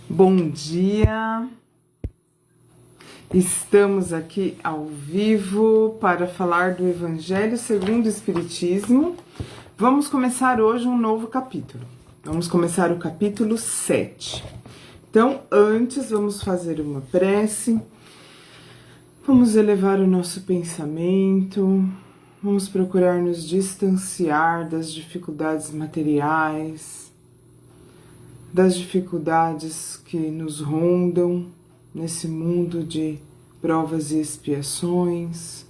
Bom dia, estamos aqui ao vivo para falar do Evangelho segundo o Espiritismo. Vamos começar hoje um novo capítulo. Vamos começar o capítulo 7. Então, antes, vamos fazer uma prece, vamos elevar o nosso pensamento, vamos procurar nos distanciar das dificuldades materiais, das dificuldades que nos rondam nesse mundo de provas e expiações,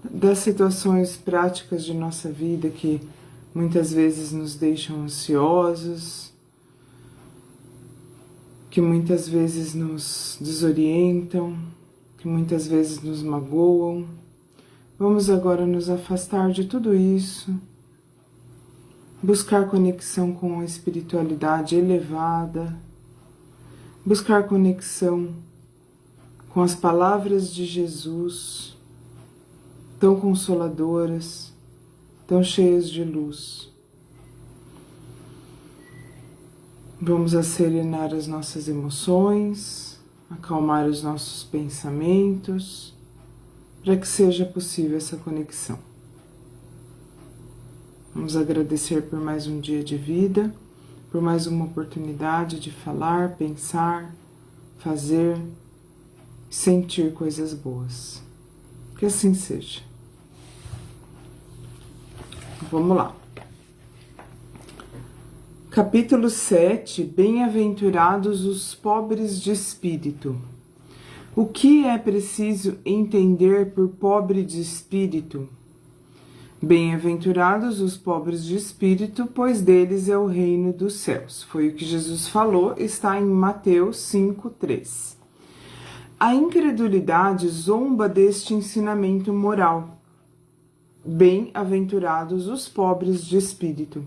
das situações práticas de nossa vida que muitas vezes nos deixam ansiosos, que muitas vezes nos desorientam, que muitas vezes nos magoam. Vamos agora nos afastar de tudo isso, buscar conexão com a espiritualidade elevada, buscar conexão com as palavras de Jesus, tão consoladoras, tão cheias de luz. Vamos acerenar as nossas emoções, acalmar os nossos pensamentos, para que seja possível essa conexão. Vamos agradecer por mais um dia de vida, por mais uma oportunidade de falar, pensar, fazer, sentir coisas boas. Que assim seja. Vamos lá. Capítulo 7. Bem-aventurados os pobres de espírito. O que é preciso entender por pobre de espírito? Bem-aventurados os pobres de espírito, pois deles é o reino dos céus. Foi o que Jesus falou, está em Mateus 5:3. A incredulidade zomba deste ensinamento moral. Bem-aventurados os pobres de espírito.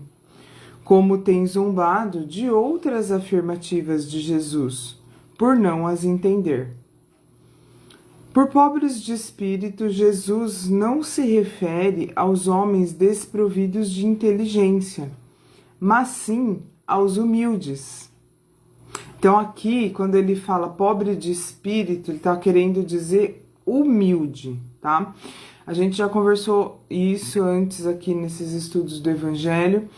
Como tem zombado de outras afirmativas de Jesus, por não as entender. Por pobres de espírito, Jesus não se refere aos homens desprovidos de inteligência, mas sim aos humildes. Então aqui, quando ele fala pobre de espírito, ele está querendo dizer humilde, tá? A gente já conversou isso antes aqui nesses estudos do Evangelho.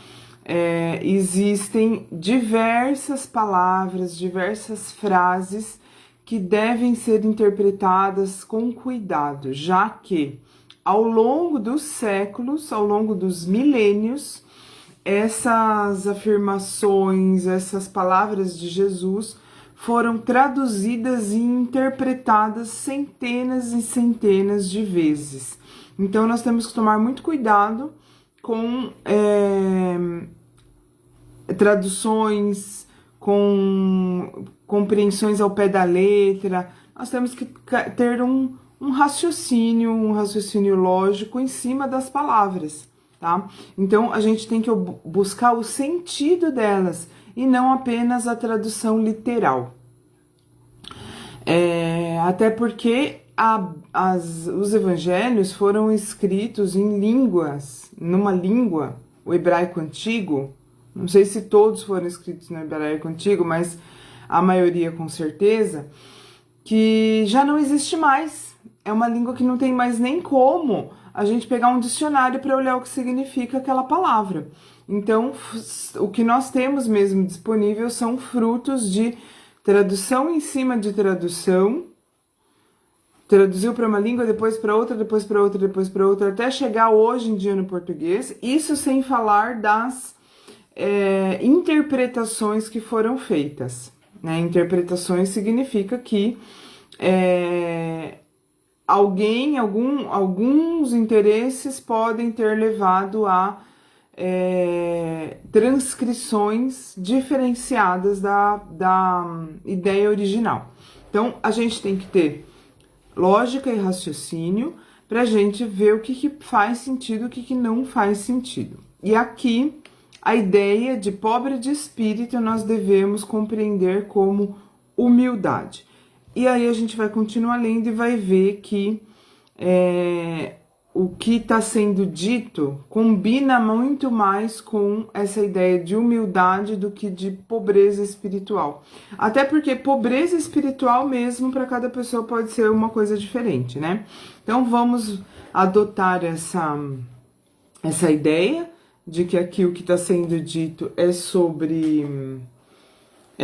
Existem diversas palavras, diversas frases que devem ser interpretadas com cuidado, já que ao longo dos séculos, ao longo dos milênios, essas afirmações, essas palavras de Jesus foram traduzidas e interpretadas centenas e centenas de vezes. Então nós temos que tomar muito cuidado com traduções, com compreensões ao pé da letra. Nós temos que ter um raciocínio lógico em cima das palavras, tá? Então a gente tem que buscar o sentido delas e não apenas a tradução literal. Até porque os evangelhos foram escritos em numa língua, o hebraico antigo. Não sei se todos foram escritos no hebraico antigo, mas a maioria com certeza, que já não existe mais. É uma língua que não tem mais nem como a gente pegar um dicionário para olhar o que significa aquela palavra. Então, o que nós temos mesmo disponível são frutos de tradução em cima de tradução. Traduziu para uma língua, depois para outra, depois para outra, depois para outra, até chegar hoje em dia no português. Isso sem falar das interpretações que foram feitas. Né? Interpretações significa que alguns interesses podem ter levado a transcrições diferenciadas da ideia original. Então, a gente tem que ter lógica e raciocínio para a gente ver o que faz sentido e o que não faz sentido. E aqui, a ideia de pobre de espírito nós devemos compreender como humildade. E aí a gente vai continuar lendo e vai ver que o que está sendo dito combina muito mais com essa ideia de humildade do que de pobreza espiritual. Até porque pobreza espiritual mesmo para cada pessoa pode ser uma coisa diferente, né? Então vamos adotar essa ideia de que aqui o que está sendo dito é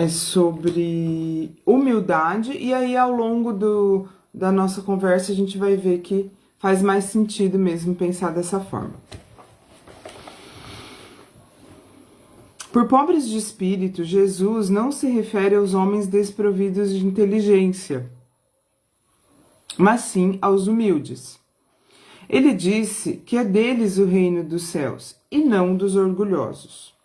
sobre humildade, e aí ao longo da nossa conversa a gente vai ver que faz mais sentido mesmo pensar dessa forma. Por pobres de espírito, Jesus não se refere aos homens desprovidos de inteligência, mas sim aos humildes. Ele disse que é deles o reino dos céus e não dos orgulhosos.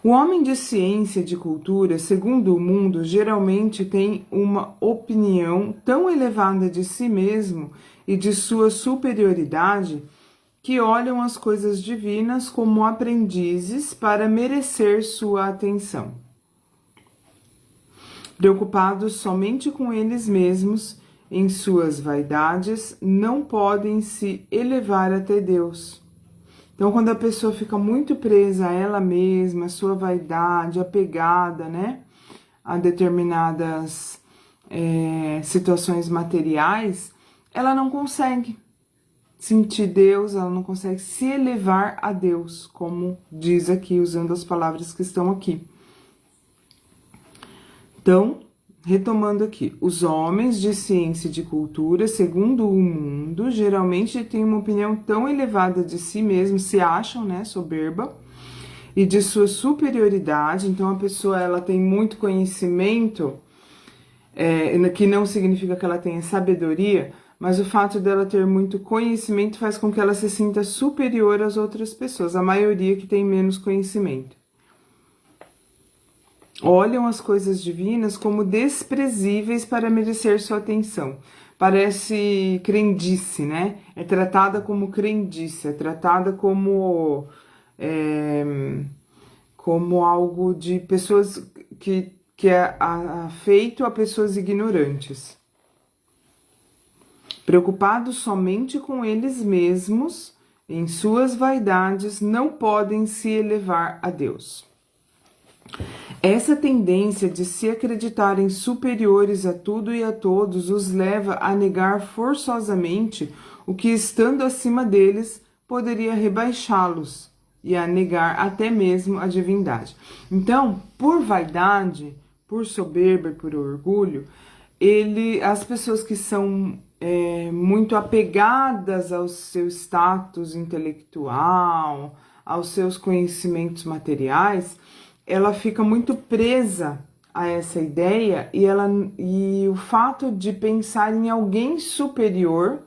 O homem de ciência e de cultura, segundo o mundo, geralmente tem uma opinião tão elevada de si mesmo e de sua superioridade que olham as coisas divinas como aprendizes para merecer sua atenção. Preocupados somente com eles mesmos, em suas vaidades, não podem se elevar até Deus. Então, quando a pessoa fica muito presa a ela mesma, a sua vaidade, apegada, né, a determinadas situações materiais, ela não consegue sentir Deus, ela não consegue se elevar a Deus, como diz aqui, usando as palavras que estão aqui. Então, retomando aqui, os homens de ciência e de cultura, segundo o mundo, geralmente têm uma opinião tão elevada de si mesmos, se acham, né, soberba, e de sua superioridade. Então, a pessoa, ela tem muito conhecimento, que não significa que ela tenha sabedoria, mas o fato dela ter muito conhecimento faz com que ela se sinta superior às outras pessoas, a maioria que tem menos conhecimento. Olham as coisas divinas como desprezíveis para merecer sua atenção. Parece crendice, né? É tratada como crendice, é tratada como algo de pessoas que é feito a pessoas ignorantes. Preocupados somente com eles mesmos, em suas vaidades, não podem se elevar a Deus. Essa tendência de se acreditarem superiores a tudo e a todos os leva a negar forçosamente o que, estando acima deles, poderia rebaixá-los e a negar até mesmo a divindade. Então, por vaidade, por soberba e por orgulho, as pessoas que são muito apegadas ao seu status intelectual, aos seus conhecimentos materiais, ela fica muito presa a essa ideia e o fato de pensar em alguém superior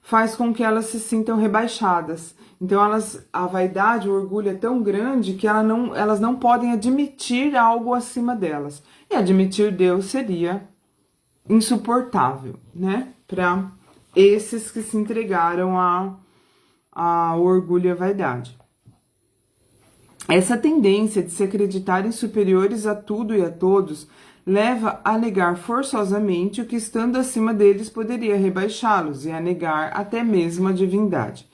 faz com que elas se sintam rebaixadas. Então, a vaidade, o orgulho é tão grande que elas não podem admitir algo acima delas. E admitir Deus seria insuportável, né? Para esses que se entregaram ao orgulho e à vaidade. Essa tendência de se acreditarem superiores a tudo e a todos leva a negar forçosamente o que, estando acima deles, poderia rebaixá-los e a negar até mesmo a divindade.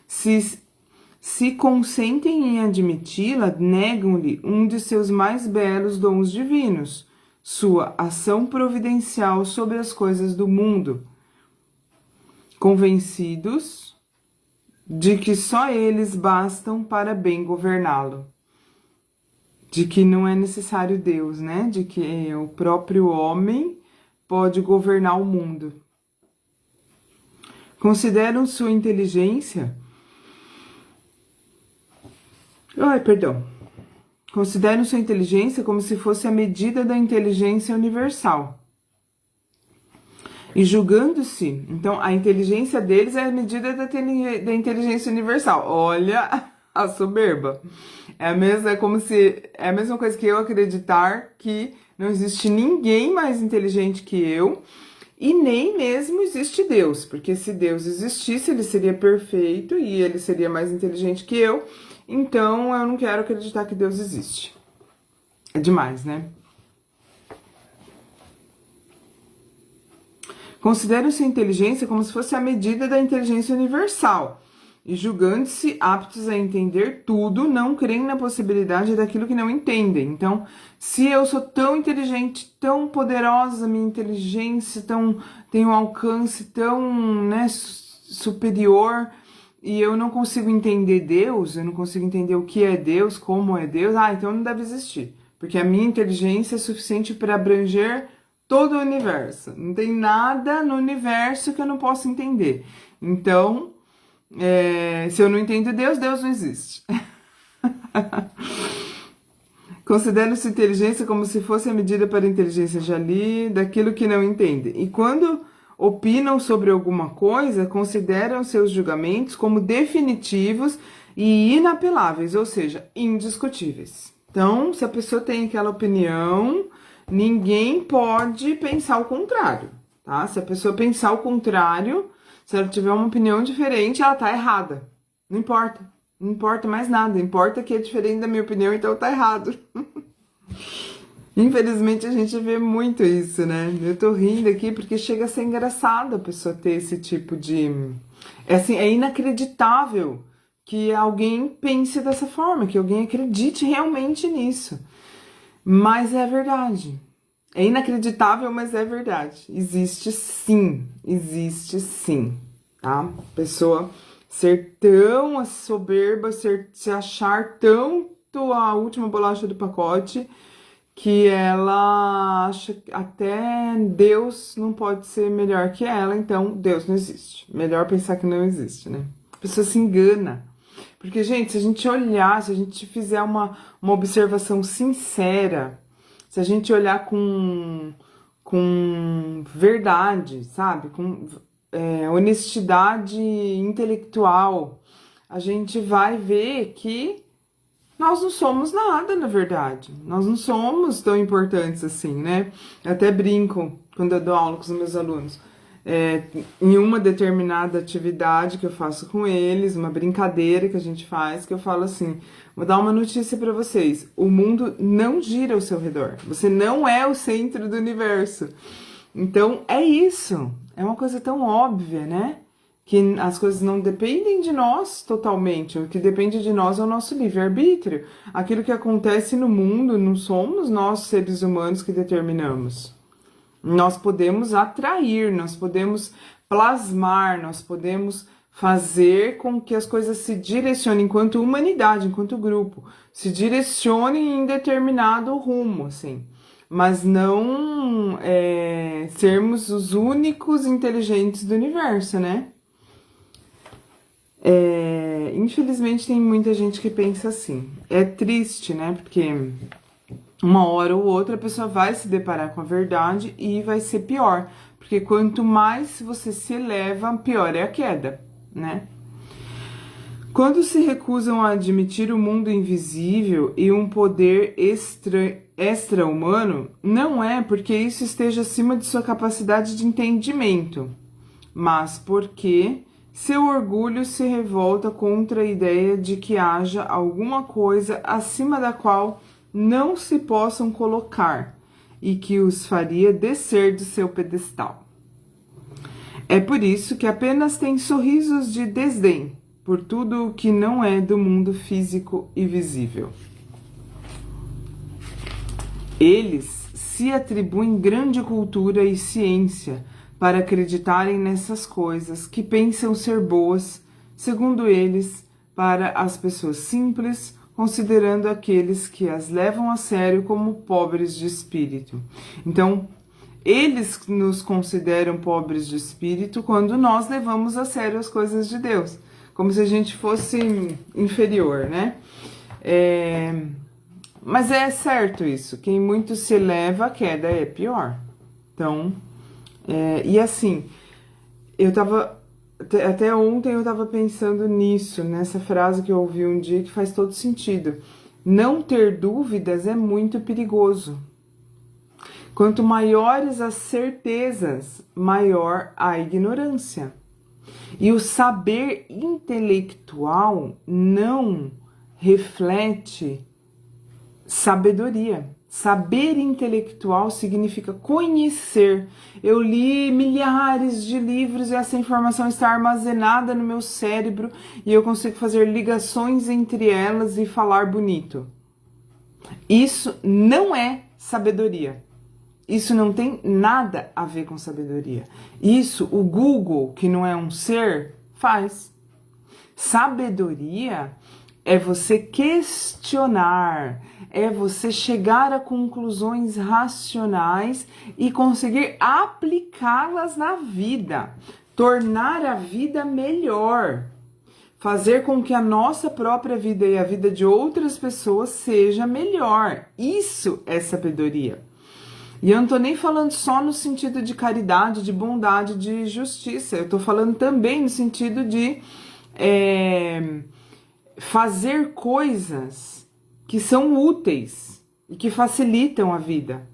Se consentem em admiti-la, negam-lhe um de seus mais belos dons divinos, sua ação providencial sobre as coisas do mundo, convencidos de que só eles bastam para bem governá-lo, de que não é necessário Deus, né? De que o próprio homem pode governar o mundo. Consideram sua inteligência... Consideram sua inteligência como se fosse a medida da inteligência universal. E julgando-se, então a inteligência deles é a medida da inteligência universal. Olha a soberba. É a mesma coisa que eu acreditar que não existe ninguém mais inteligente que eu e nem mesmo existe Deus, porque se Deus existisse, ele seria perfeito e ele seria mais inteligente que eu, então eu não quero acreditar que Deus existe. É demais, né? Consideram sua inteligência como se fosse a medida da inteligência universal, e julgando-se aptos a entender tudo, não creem na possibilidade daquilo que não entendem. Então, se eu sou tão inteligente, tão poderosa, minha inteligência tem um alcance tão, né, superior, e eu não consigo entender Deus, eu não consigo entender o que é Deus, como é Deus, então não deve existir. Porque a minha inteligência é suficiente para abranger todo o universo. Não tem nada no universo que eu não possa entender. Então, se eu não entendo Deus, Deus não existe. Considero-se inteligência como se fosse a medida para a inteligência daquilo que não entende. E quando opinam sobre alguma coisa, consideram seus julgamentos como definitivos e inapeláveis, ou seja, indiscutíveis. Então, se a pessoa tem aquela opinião, ninguém pode pensar o contrário, tá? Se a pessoa pensar o contrário, se ela tiver uma opinião diferente, ela tá errada. Não importa. Não importa mais nada. Importa que é diferente da minha opinião, então tá errado. Infelizmente, a gente vê muito isso, né? Eu tô rindo aqui porque chega a ser engraçado a pessoa ter esse tipo de... é inacreditável que alguém pense dessa forma, que alguém acredite realmente nisso. Mas é verdade. É inacreditável, mas é verdade. Existe sim, tá? Pessoa ser tão soberba, se achar tanto a última bolacha do pacote, que ela acha que até Deus não pode ser melhor que ela, então Deus não existe. Melhor pensar que não existe, né? A pessoa se engana. Porque, gente, se a gente olhar, se a gente fizer uma observação sincera, se a gente olhar com verdade, sabe? Com honestidade intelectual, a gente vai ver que nós não somos nada, na verdade. Nós não somos tão importantes assim, né? Eu até brinco quando eu dou aula com os meus alunos. Em uma determinada atividade que eu faço com eles, uma brincadeira que a gente faz, que eu falo assim, vou dar uma notícia para vocês, o mundo não gira ao seu redor, você não é o centro do universo. Então, é isso, é uma coisa tão óbvia, né? Que as coisas não dependem de nós totalmente, o que depende de nós é o nosso livre-arbítrio. Aquilo que acontece no mundo, não somos nós, seres humanos, que determinamos. Nós podemos atrair, nós podemos plasmar, nós podemos fazer com que as coisas se direcionem enquanto humanidade, enquanto grupo, se direcionem em determinado rumo, assim. Mas não sermos os únicos inteligentes do universo, né? Infelizmente tem muita gente que pensa assim. É triste, né? Porque uma hora ou outra a pessoa vai se deparar com a verdade e vai ser pior. Porque quanto mais você se eleva, pior é a queda, né? Quando se recusam a admitir o mundo invisível e um poder extra-humano, não é porque isso esteja acima de sua capacidade de entendimento, mas porque seu orgulho se revolta contra a ideia de que haja alguma coisa acima da qual não se possam colocar e que os faria descer do seu pedestal. É por isso que apenas tem sorrisos de desdém por tudo o que não é do mundo físico e visível. Eles se atribuem grande cultura e ciência para acreditarem nessas coisas que pensam ser boas, segundo eles, para as pessoas simples, considerando aqueles que as levam a sério como pobres de espírito. Então, eles nos consideram pobres de espírito quando nós levamos a sério as coisas de Deus, como se a gente fosse inferior, né? Mas é certo isso, quem muito se eleva, a queda é pior. Então, e assim, até ontem eu tava pensando nisso, nessa frase que eu ouvi um dia que faz todo sentido. Não ter dúvidas é muito perigoso. Quanto maiores as certezas, maior a ignorância. E o saber intelectual não reflete sabedoria. Saber intelectual significa conhecer. Eu li milhares de livros e essa informação está armazenada no meu cérebro e eu consigo fazer ligações entre elas e falar bonito. Isso não é sabedoria. Isso não tem nada a ver com sabedoria. Isso o Google, que não é um ser, faz. Sabedoria é você questionar, é você chegar a conclusões racionais e conseguir aplicá-las na vida, tornar a vida melhor, fazer com que a nossa própria vida e a vida de outras pessoas seja melhor. Isso é sabedoria. E eu não tô nem falando só no sentido de caridade, de bondade, de justiça. Eu tô falando também no sentido de fazer coisas que são úteis e que facilitam a vida.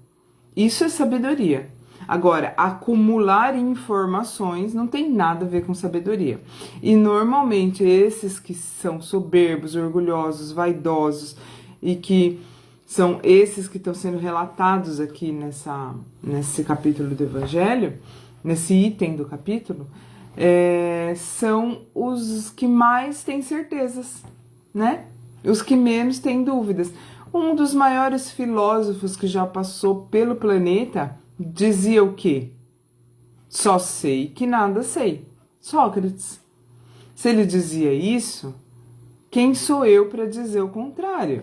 Isso é sabedoria. Agora, acumular informações não tem nada a ver com sabedoria. E normalmente esses que são soberbos, orgulhosos, vaidosos e que são esses que estão sendo relatados aqui nesse capítulo do Evangelho, nesse item do capítulo, são os que mais têm certezas, né? Os que menos têm dúvidas. Um dos maiores filósofos que já passou pelo planeta dizia o quê? Só sei que nada sei. Sócrates. Se ele dizia isso, quem sou eu para dizer o contrário?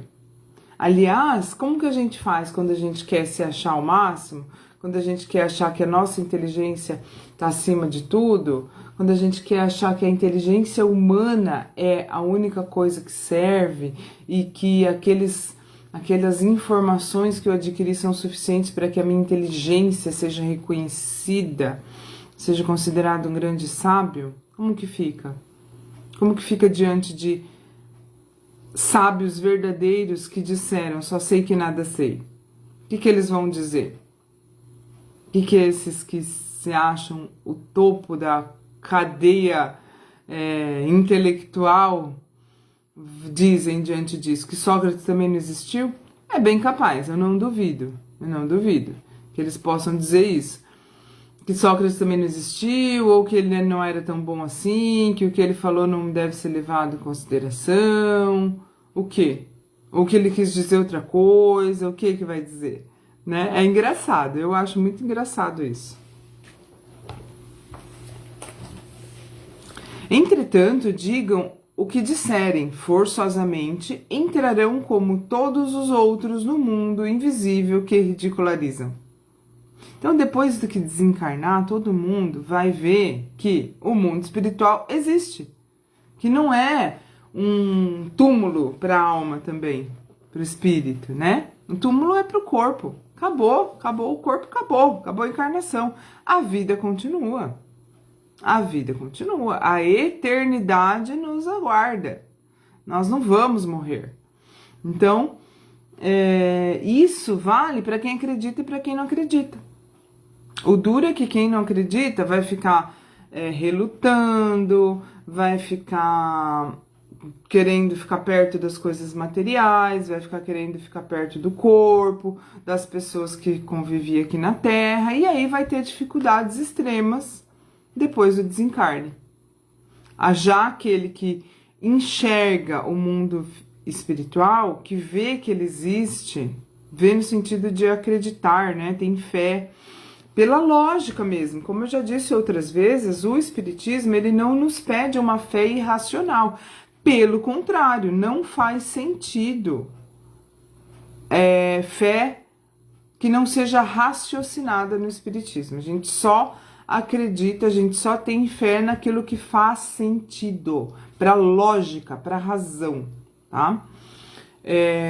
Aliás, como que a gente faz quando a gente quer se achar ao máximo? Quando a gente quer achar que a nossa inteligência está acima de tudo? Quando a gente quer achar que a inteligência humana é a única coisa que serve e que aquelas informações que eu adquiri são suficientes para que a minha inteligência seja reconhecida, seja considerado um grande sábio? Como que fica? Como que fica diante de sábios verdadeiros que disseram, só sei que nada sei? O que eles vão dizer? O que esses que se acham o topo da cadeia intelectual dizem diante disso? Que Sócrates também não existiu? É bem capaz, eu não duvido que eles possam dizer isso. Que Sócrates também não existiu, ou que ele não era tão bom assim, que o que ele falou não deve ser levado em consideração. O quê? Ou que ele quis dizer outra coisa, o que vai dizer? Né? É engraçado, eu acho muito engraçado isso. Entretanto, digam o que disserem, forçosamente entrarão como todos os outros no mundo invisível que ridicularizam. Então, depois do que desencarnar, todo mundo vai ver que o mundo espiritual existe. Que não é um túmulo para a alma também, para o espírito, né? Um túmulo é para o corpo. Acabou o corpo, acabou a encarnação. A vida continua. A vida continua. A eternidade nos aguarda. Nós não vamos morrer. Então, isso vale para quem acredita e para quem não acredita. O duro é que quem não acredita vai ficar relutando, vai ficar querendo ficar perto das coisas materiais, vai ficar querendo ficar perto do corpo, das pessoas que conviviam aqui na Terra, e aí vai ter dificuldades extremas depois do desencarne. Já aquele que enxerga o mundo espiritual, que vê que ele existe, vê no sentido de acreditar, né? Tem fé, pela lógica mesmo. Como eu já disse outras vezes, o Espiritismo ele não nos pede uma fé irracional. Pelo contrário, não faz sentido fé que não seja raciocinada no Espiritismo. A gente só acredita, a gente só tem fé naquilo que faz sentido, para lógica, para razão, tá?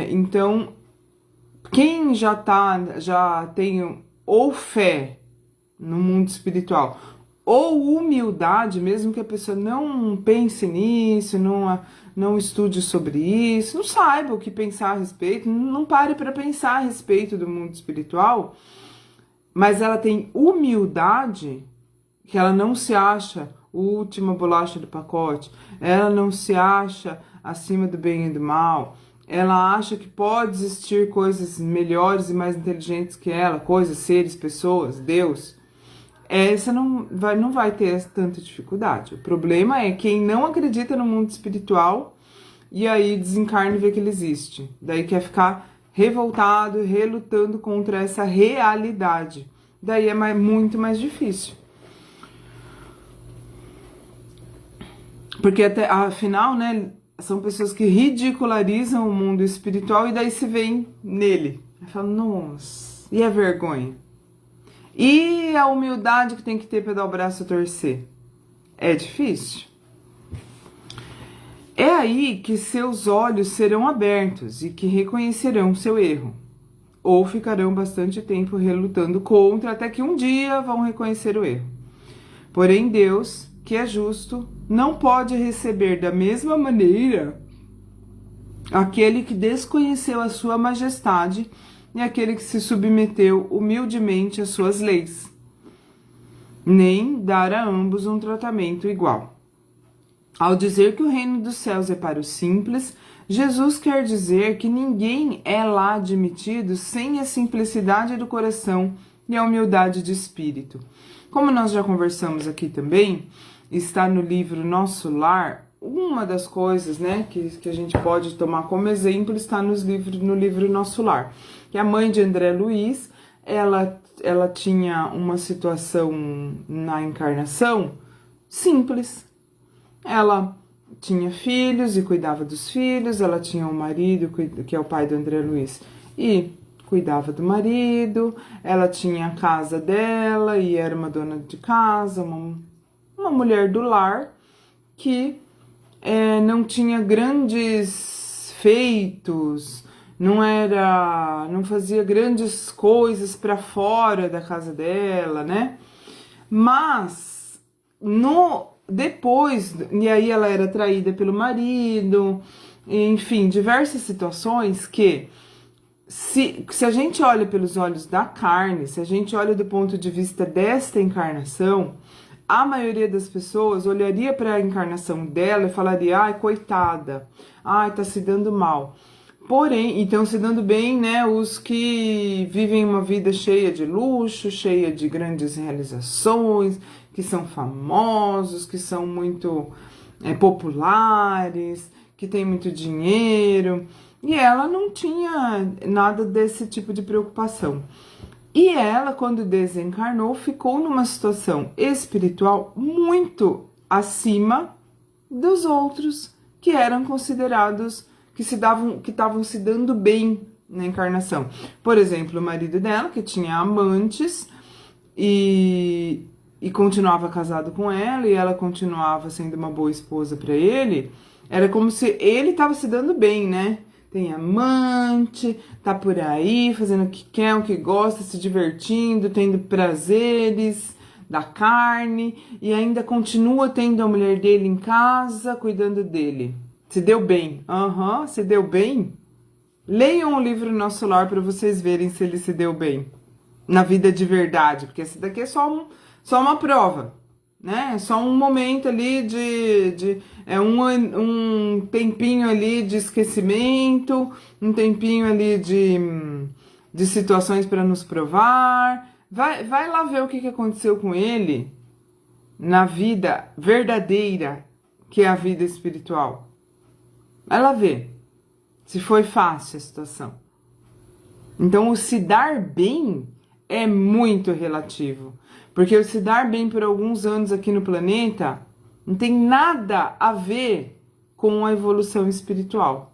Então, quem já tem ou fé no mundo espiritual, ou humildade, mesmo que a pessoa não pense nisso, não estude sobre isso, não saiba o que pensar a respeito, não pare para pensar a respeito do mundo espiritual, mas ela tem humildade, que ela não se acha a última bolacha do pacote, ela não se acha acima do bem e do mal, ela acha que pode existir coisas melhores e mais inteligentes que ela, coisas, seres, pessoas, Deus, essa não vai ter tanta dificuldade. O problema é quem não acredita no mundo espiritual e aí desencarna e vê que ele existe. Daí quer ficar revoltado, relutando contra essa realidade. Daí é muito mais difícil. Porque até, afinal, né, são pessoas que ridicularizam o mundo espiritual e daí se veem nele. Aí fala, nossa, e a vergonha? E a humildade que tem que ter para dar o braço a torcer? É difícil. É aí que seus olhos serão abertos e que reconhecerão seu erro. Ou ficarão bastante tempo relutando contra, até que um dia vão reconhecer o erro. Porém, Deus, que é justo, não pode receber da mesma maneira aquele que desconheceu a sua majestade e aquele que se submeteu humildemente às suas leis, nem dar a ambos um tratamento igual. Ao dizer que o reino dos céus é para os simples, Jesus quer dizer que ninguém é lá admitido sem a simplicidade do coração e a humildade de espírito. Como nós já conversamos aqui também, está no livro Nosso Lar, uma das coisas, né, que a gente pode tomar como exemplo está no livro Nosso Lar. Que a mãe de André Luiz, ela tinha uma situação na encarnação simples. Ela tinha filhos e cuidava dos filhos, ela tinha um marido, que é o pai do André Luiz, e cuidava do marido, ela tinha a casa dela e era uma dona de casa, uma mulher do lar que não tinha grandes feitos, não fazia grandes coisas para fora da casa dela, né? Mas depois, e aí ela era traída pelo marido, enfim, diversas situações que se a gente olha pelos olhos da carne, se a gente olha do ponto de vista desta encarnação, a maioria das pessoas olharia para a encarnação dela e falaria, ai, coitada, ai, tá se dando mal. Porém, então se dando bem, né, os que vivem uma vida cheia de luxo, cheia de grandes realizações, que são famosos, que são muito populares, que têm muito dinheiro. E ela não tinha nada desse tipo de preocupação. E ela, quando desencarnou, ficou numa situação espiritual muito acima dos outros que eram considerados, que estavam se dando bem na encarnação. Por exemplo, o marido dela, que tinha amantes e continuava casado com ela, e ela continuava sendo uma boa esposa para ele, era como se ele estava se dando bem, né? Tem amante, tá por aí, fazendo o que quer, o que gosta, se divertindo, tendo prazeres da carne, e ainda continua tendo a mulher dele em casa, cuidando dele. Se deu bem. Se deu bem. Leiam o livro Nosso Lar para vocês verem se ele se deu bem na vida de verdade, porque esse daqui é só uma prova, né? É só um momento ali um tempinho ali de esquecimento, um tempinho ali de situações para nos provar. Vai lá ver o que aconteceu com ele na vida verdadeira, que é a vida espiritual. Vai lá ver se foi fácil a situação. Então, o se dar bem é muito relativo. Porque o se dar bem por alguns anos aqui no planeta não tem nada a ver com a evolução espiritual.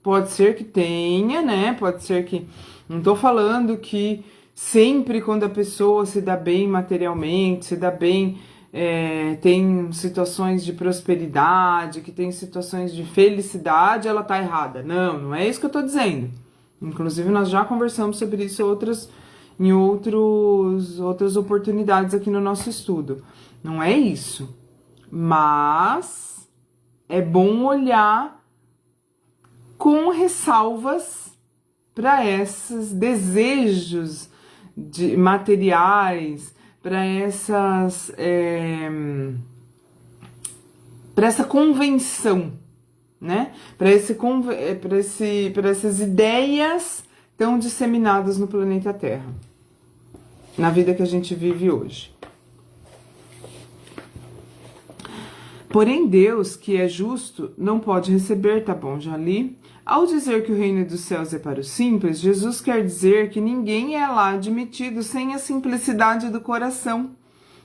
Pode ser que tenha, né? Pode ser que... Não tô falando que sempre quando a pessoa se dá bem materialmente, se dá bem... tem situações de prosperidade, que tem situações de felicidade, ela tá errada. Não é isso que eu tô dizendo. Inclusive, nós já conversamos sobre isso em outras oportunidades aqui no nosso estudo. Não é isso. Mas é bom olhar com ressalvas para esses desejos materiais, para essa convenção, né? Para essas ideias tão disseminadas no planeta Terra, na vida que a gente vive hoje. Porém, Deus, que é justo, não pode receber, tá bom, já li. Ao dizer que o reino dos céus é para os simples, Jesus quer dizer que ninguém é lá admitido sem a simplicidade do coração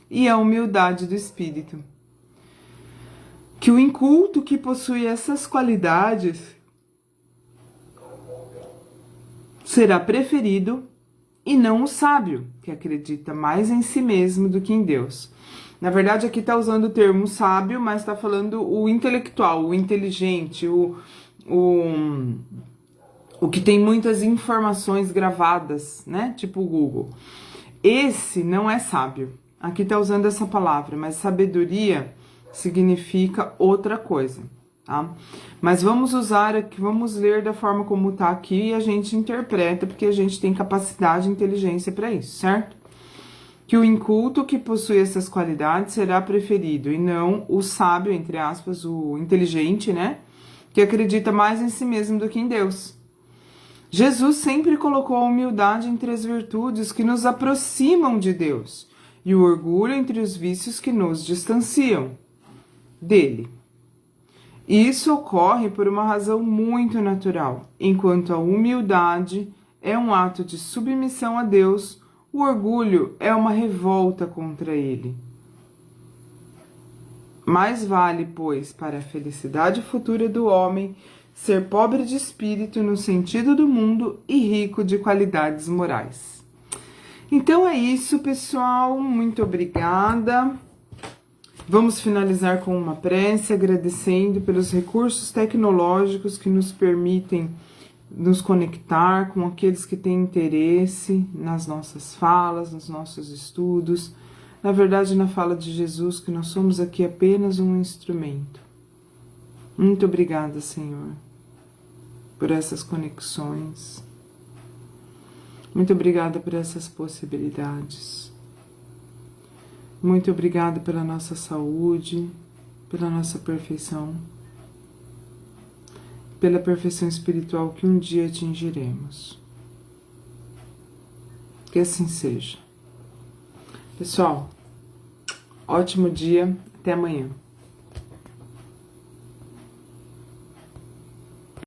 e a humildade do espírito. Que o inculto que possui essas qualidades será preferido e não o sábio, que acredita mais em si mesmo do que em Deus. Na verdade, aqui está usando o termo sábio, mas está falando o intelectual, o inteligente, o que tem muitas informações gravadas, né? Tipo o Google. Esse não é sábio. Aqui está usando essa palavra, mas sabedoria significa outra coisa, tá? Mas vamos usar aqui, vamos ler da forma como está aqui e a gente interpreta, porque a gente tem capacidade e inteligência para isso, certo? Que o inculto que possui essas qualidades será preferido, e não o sábio, entre aspas, o inteligente, né? Que acredita mais em si mesmo do que em Deus. Jesus sempre colocou a humildade entre as virtudes que nos aproximam de Deus, e o orgulho entre os vícios que nos distanciam dele. Isso ocorre por uma razão muito natural. Enquanto a humildade é um ato de submissão a Deus, o orgulho é uma revolta contra ele. Mais vale, pois, para a felicidade futura do homem, ser pobre de espírito no sentido do mundo e rico de qualidades morais. Então é isso, pessoal. Muito obrigada. Vamos finalizar com uma prece, agradecendo pelos recursos tecnológicos que nos permitem nos conectar com aqueles que têm interesse nas nossas falas, nos nossos estudos. Na verdade, na fala de Jesus, que nós somos aqui apenas um instrumento. Muito obrigada, Senhor, por essas conexões. Muito obrigada por essas possibilidades. Muito obrigada pela nossa saúde, pela nossa perfeição, pela perfeição espiritual que um dia atingiremos. Que assim seja. Pessoal, ótimo dia, até amanhã.